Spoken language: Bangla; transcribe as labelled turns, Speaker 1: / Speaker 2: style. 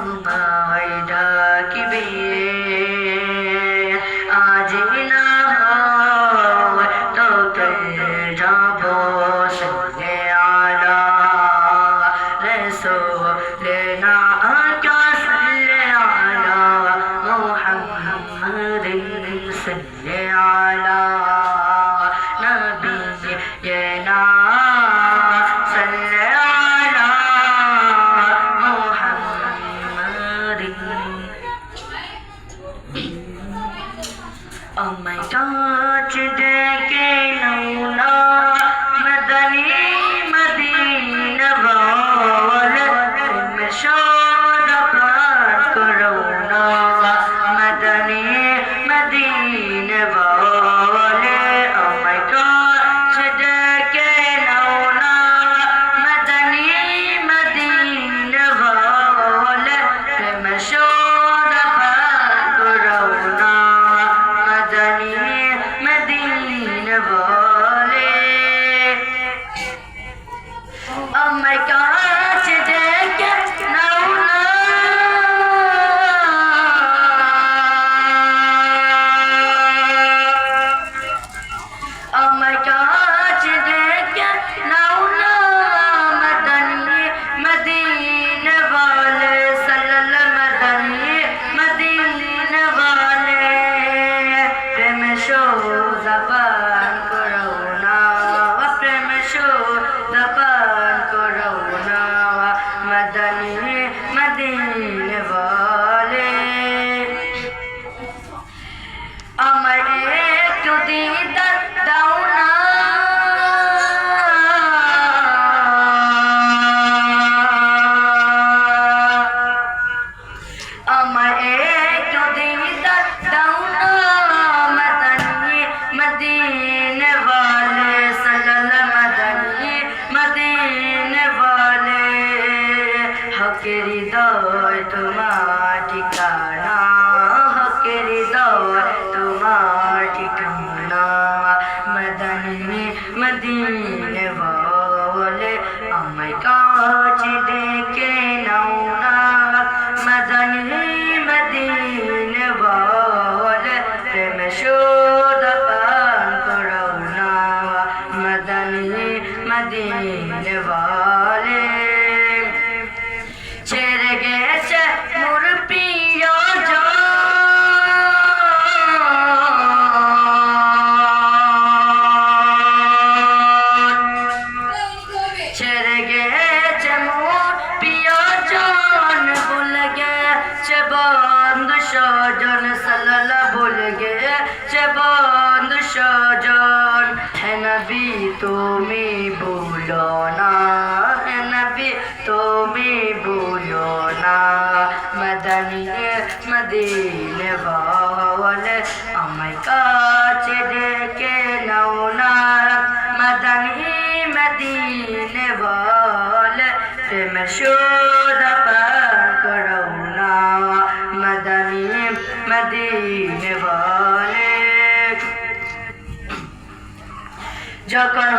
Speaker 1: আমায় ডাকিবে আজ না হয় তো যাব সঙ্গে আলা রসুলনা আকা সাল্লি আলা মুহাম্মাদিন সাল্লি আলা নবিয়িনা সাল্লি আলা মুহাম্মাদিন আমায় কাছ ডেকে নাও না মদনী মদিনা ওয়ালা প্রেম শোধ প্রাণ করো না মদনী মদিনা ওয়ালা আমায় কাছ ডেকে নাও না মদনী মদিনা ওয়ালা প্রেম শোধ প্রাণ করো না মদনী মদিনা ওয়ালা আমায় কাছ ডেকে নাও না আমায় কাছ ডেকে নাও না মদনী মদিনা ওয়ালা সাল্লাল্লাহু মদনী মদিনা ওয়ালা প্রেম শোধ পান করো না প্রেম শোধ পান করো না মদনী মদিনা ওয়ালা আমার একটু দিদার দাও না আমার একটু দিদার দাও না মদনী মদিনা ওয়ালা সাল্লাল্লাহু মদনী মদিনা ওয়ালা হকের হৃদয় তোমার ঠিকানা হকের হৃদয় তোমার ঠিকানা মদনী মদিনা ওয়ালা আমায় কাছ ডেকে নাও না মদনী মদিনা ওয়ালা প্রেম শোধ পান করো না মদনী মদিনা ওয়ালা ছেড়ে গেছে মোর প্রিয়জন ছেড়ে গেছে মোর প্রিয়জন ভুলে গেছে বন্ধু স্বজন সাল্লাল্লাহু ভুলে গেছে বন্ধু স্বজন হে নবী তুমি ভুলো না হে নবী তুমি ভুলো না মদনী মদিনা ওয়ালা আমায় কাছ ডেকে নাও না মদনী মদিনা ওয়ালা প্রেম শোধ পান করো না মদনী মদিনা ওয়ালা যখন